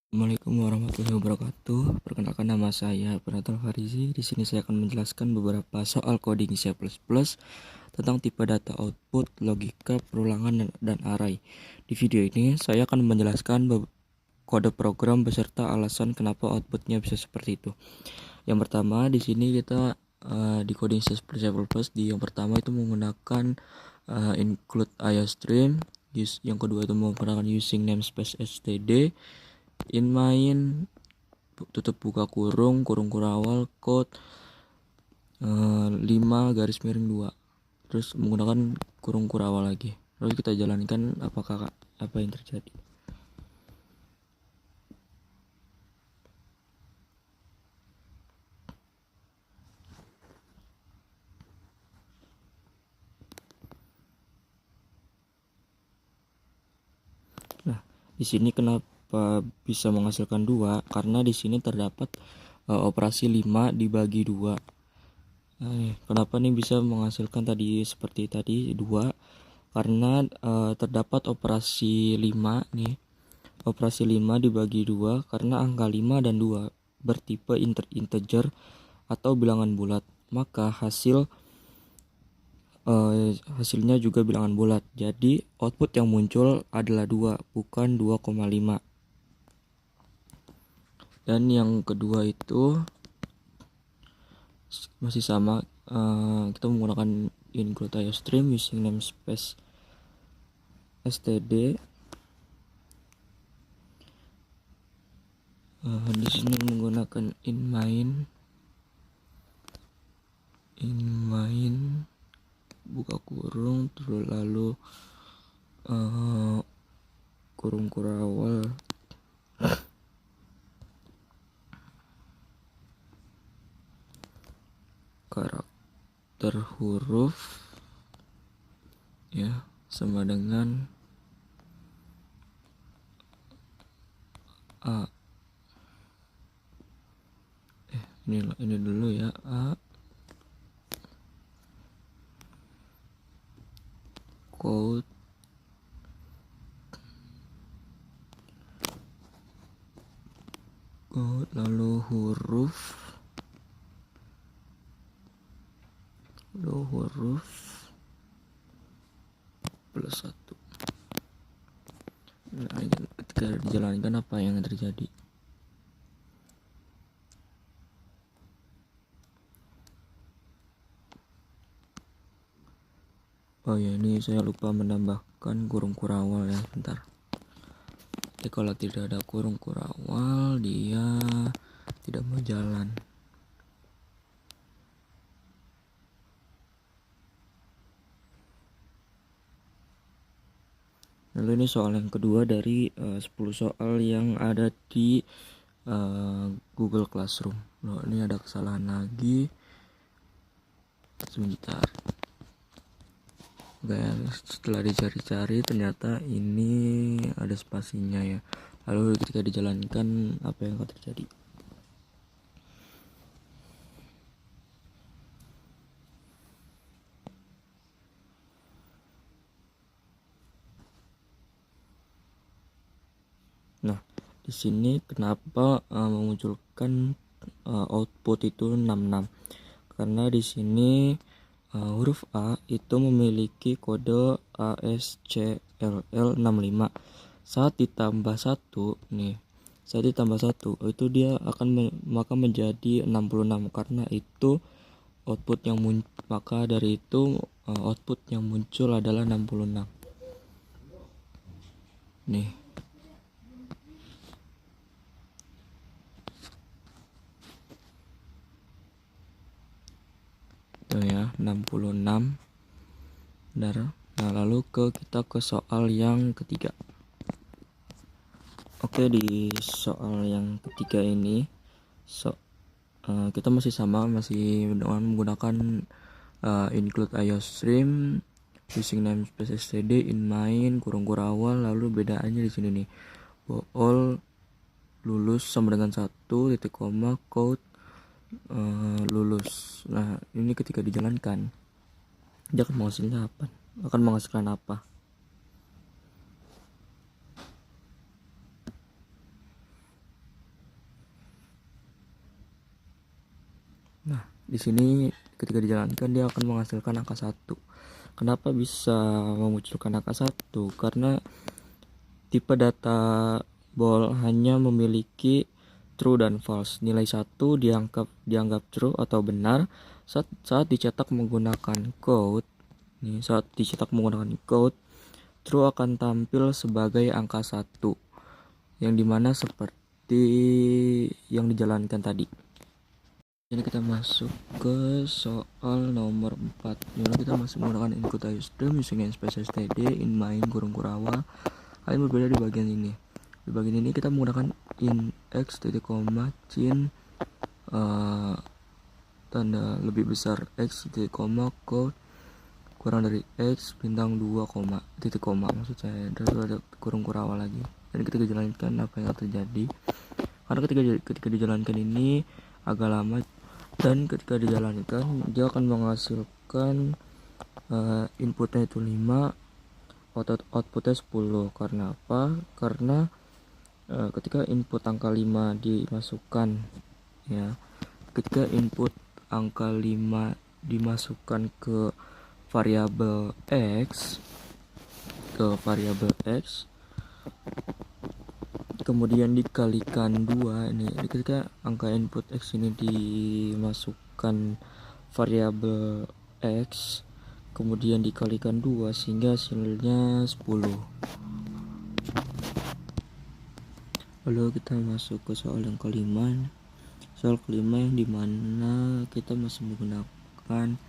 Assalamualaikum warahmatullahi wabarakatuh. Perkenalkan, nama saya Pranata Farizi. Di sini saya akan menjelaskan beberapa soal coding C++ tentang tipe data output, logika, perulangan, dan array. Di video ini saya akan menjelaskan kode program beserta alasan kenapa outputnya bisa seperti itu. Yang pertama, di sini kita di coding C++, yang pertama itu menggunakan include IOStream. Yang kedua itu menggunakan using namespace std, in main, tutup buka kurung, kurung kurawal, code 5 garis miring 2, terus menggunakan kurung kurawal lagi. Lalu kita jalankan apa yang terjadi. Nah, di sini kenapa bisa menghasilkan 2? Karena di sini terdapat operasi 5 dibagi 2. Kenapa nih bisa menghasilkan tadi seperti tadi 2? Karena terdapat operasi 5 nih. Operasi 5 dibagi 2 karena angka 5 dan 2 bertipe integer atau bilangan bulat. Maka hasilnya juga bilangan bulat. Jadi output yang muncul adalah 2, bukan 2,5. Dan yang kedua itu masih sama, kita menggunakan include IOStream using namespace std. Di sini menggunakan in main buka kurung, terus lalu kurung kurawal, karakter huruf ya sama dengan A. Ini dulu ya, A, code, lalu huruf plus 1. Nah, ketika dijalankan apa yang terjadi? Oh ya, ini saya lupa menambahkan kurung kurawal ya, bentar. Jadi kalau tidak ada kurung kurawal, dia tidak mau jalan. Lalu ini soal yang kedua dari 10 soal yang ada di Google Classroom. Loh, ini ada kesalahan lagi. Sebentar. Guys, setelah dicari-cari ternyata ini ada spasinya ya. Lalu ketika dijalankan apa yang akan terjadi? Nah, di sini kenapa memunculkan output itu 66? Karena di sini huruf A itu memiliki kode ASCLL65. Saat ditambah 1 nih, itu dia akan maka menjadi 66, karena itu output yang maka dari itu output yang muncul adalah 66. Nih. Itu ya, 66. Benar. Nah, lalu kita ke soal yang ketiga. Oke, di soal yang ketiga ini kita masih dengan menggunakan include IOStream using namespace std, in main, kurung kurawal. Lalu bedaannya di sini nih, all lulus sama dengan 1 titik koma code lulus. Nah, ini ketika dijalankan dia akan menghasilkan apa? Nah, di sini ketika dijalankan dia akan menghasilkan angka 1. Kenapa bisa memunculkan angka 1? Karena tipe data bol hanya memiliki true dan false. Nilai 1 dianggap true atau benar saat dicetak menggunakan code. Saat dicetak menggunakan code, true akan tampil sebagai angka 1, yang dimana seperti yang dijalankan tadi. Jadi kita masuk ke soal nomor 4. Dimana kita masih menggunakan input iostream using space std in main kurung kurawa. Hal yang berbeda di bagian ini. Di bagian ini kita menggunakan in x titik koma cin tanda lebih besar x titik koma code kurang dari x bintang 2 koma titik koma maksud saya, dan ada kurung kurawa lagi. Dan ketika dijalankan apa yang terjadi, karena ketika dijalankan ini agak lama, dan ketika dijalankan dia akan menghasilkan inputnya itu 5, outputnya 10. Karena apa? Karena ketika input angka 5 dimasukkan, ya, ketika input angka 5 dimasukkan ke variabel x, kemudian dikalikan 2. Ini ketika angka input x ini dimasukkan variabel x kemudian dikalikan 2 sehingga hasilnya 10. Lalu kita masuk ke soal yang kelima. Soal kelima yang dimana kita masih menggunakan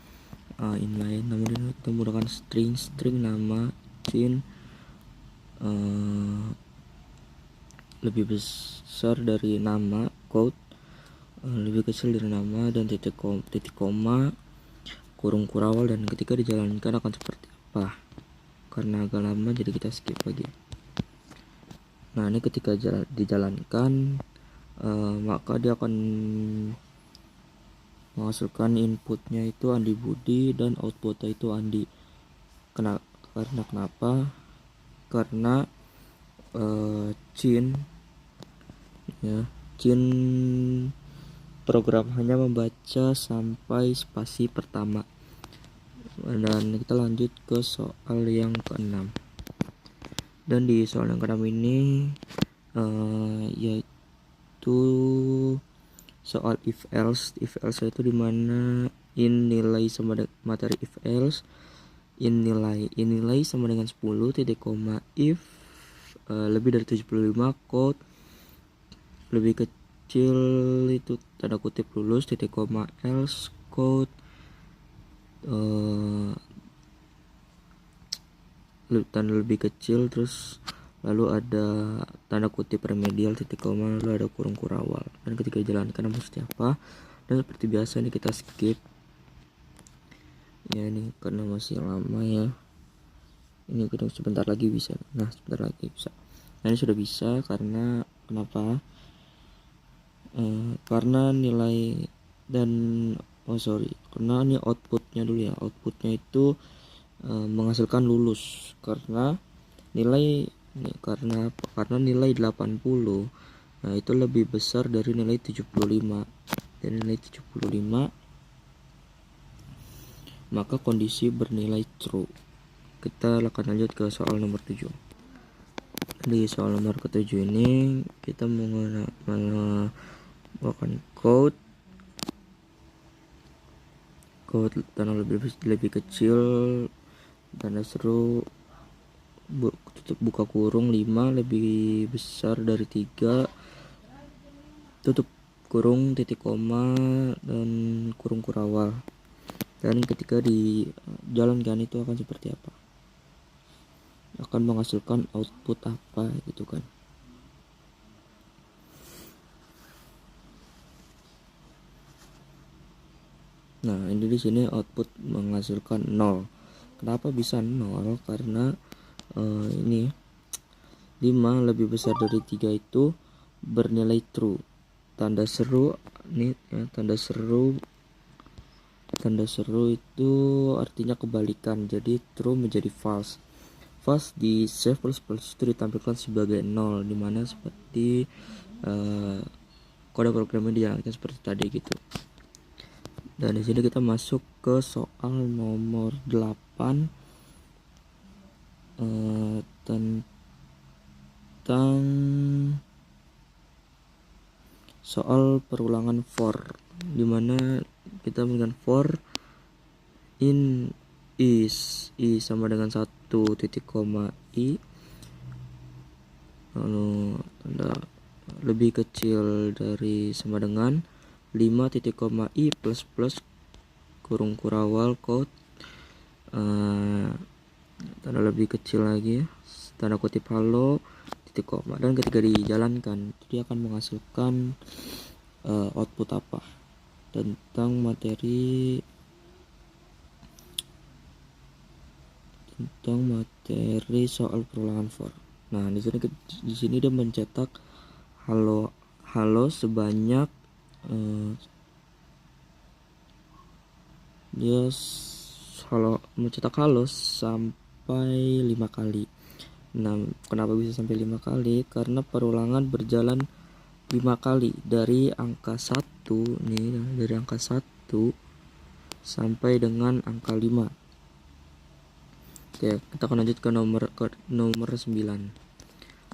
inline, namun kita menggunakan string nama cin lebih besar dari nama, code lebih kecil dari nama, dan titik koma kurung kurawal. Dan ketika dijalankan akan seperti apa? Karena agak lama jadi kita skip lagi. Nah, ini ketika dijalankan maka dia akan menghasilkan inputnya itu Andi Budi dan outputnya itu Andi. Karena kenapa? Karena Cin program hanya membaca sampai spasi pertama. Dan kita lanjut ke soal yang ke-6. Dan di soal yang ke-6 ini yaitu soal if else itu dimana in nilai sama dengan materi if else, in nilai sama dengan 10 titik koma if lebih dari 75 code lebih kecil itu tanda kutip lulus titik koma else code tanda lebih kecil, terus lalu ada tanda kutip remedial titik koma, lalu ada kurung kurawal. Dan ketika dijalankan seperti apa? Dan seperti biasa ini kita skip ya, ini karena masih lama ya. Ini kita sebentar lagi bisa. Nah, sebentar lagi bisa. Nah, ini sudah bisa. Karena kenapa? Karena nilai dan karena ini outputnya dulu ya. Outputnya itu menghasilkan lulus karena nilai karena nilai 80 itu lebih besar dari nilai 75. Dan nilai 75 maka kondisi bernilai true. Kita akan lanjut ke soal nomor 7. Di soal nomor ke-7 ini kita menggunakan code tanda lebih kecil, tanda seru tutup buka kurung 5 lebih besar dari 3 tutup kurung titik koma dan kurung kurawal. Dan ketika dijalankan itu akan seperti apa? Akan menghasilkan output apa gitu kan? Nah, ini di sini output menghasilkan 0. Kenapa bisa 0? Karena ini 5 lebih besar dari 3 itu bernilai true. Tanda seru nih ya, tanda seru itu artinya kebalikan. Jadi true menjadi false. False di C++ itu ditampilkan sebagai 0, dimana seperti kode programnya dijalankan seperti tadi gitu. Dan di sini kita masuk ke soal nomor 8 tentang soal perulangan for, dimana kita menggunakan for in is i sama dengan 1 titik koma i, lalu tanda lebih kecil dari sama dengan 5 titik koma i plus plus kurung kurawal quote, tanda lebih kecil lagi ya, tanda kutip halo titik koma, dan ketika dijalankan dia akan menghasilkan output apa tentang materi soal perulangan for. Nah, di sini dia mencetak halo sebanyak mencetak halo sampai 5 kali. Nah, kenapa bisa sampai 5 kali? Karena perulangan berjalan 5 kali dari angka 1 nih, dari angka 1 sampai dengan angka 5. Oke, kita akan lanjut ke nomor 9.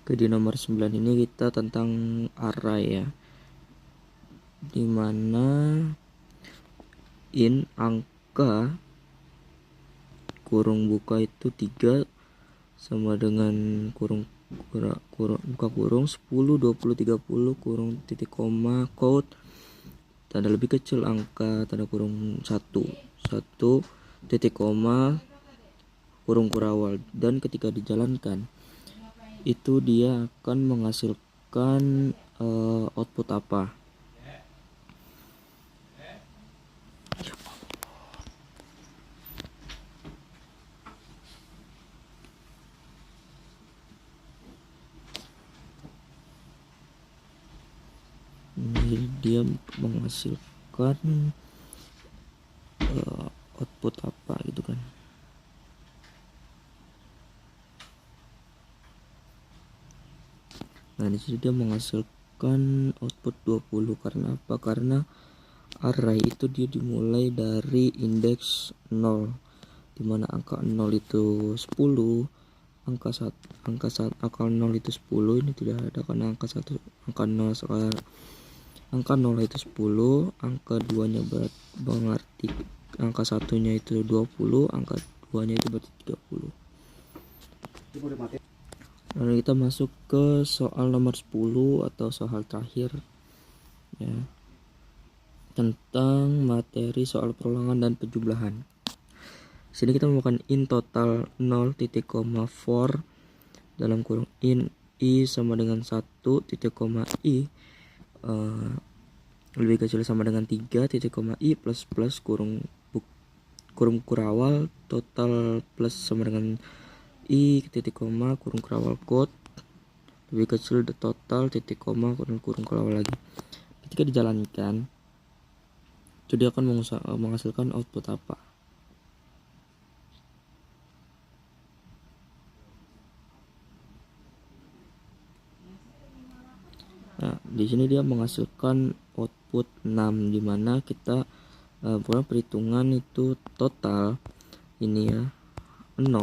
Oke, di nomor 9 ini kita tentang array ya, dimana in angka kurung buka itu 3 sama dengan kurung buka kurung 10, 20, 30 kurung titik koma quote, tanda lebih kecil angka tanda kurung 1 titik koma kurung kurawal, dan ketika dijalankan itu dia akan menghasilkan output apa. Jadi dia menghasilkan output apa gitu kan. Nah, di sini dia menghasilkan output 20. Karena apa? Karena array itu dia dimulai dari indeks 0, dimana angka 0 itu 10, angka 0 itu 10, ini tidak ada karena angka 0 itu 10, angka 2 nya berarti angka 1 nya itu 20, angka 2 nya itu berarti 30. Lalu kita masuk ke soal nomor 10 atau soal terakhir ya, tentang materi soal perulangan dan penjumlahan. Sini kita menemukan in total 0 titik koma for dalam kurung in i sama dengan 1 titik koma i lebih kecil sama dengan 3 titik koma i plus plus kurung kurawal total plus sama dengan i titik koma kurung kurawal quote lebih kecil total titik koma kurung kurawal lagi. Ketika dijalankan itu dia akan menghasilkan output apa. Nah, di sini dia menghasilkan output 6, dimana kita punya perhitungan itu total ini ya 0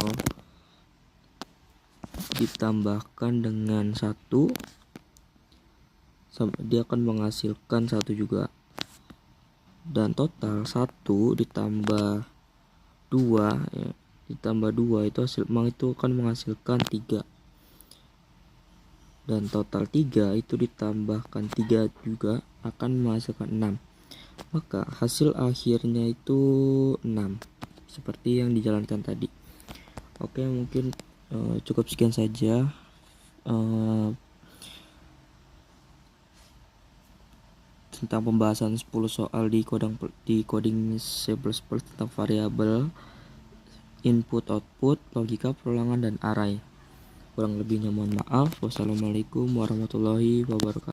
ditambahkan dengan 1, dia akan menghasilkan 1 juga, dan total 1 ditambah 2 ya, ditambah 2 itu itu akan menghasilkan 3, dan total 3 itu ditambahkan 3 juga akan menghasilkan 6. Maka hasil akhirnya itu 6 seperti yang dijalankan tadi. Oke, mungkin cukup sekian saja tentang pembahasan 10 soal di coding C++ tentang variabel, input output, logika perulangan, dan array. Kurang lebihnya mohon maaf. Wassalamualaikum warahmatullahi wabarakatuh.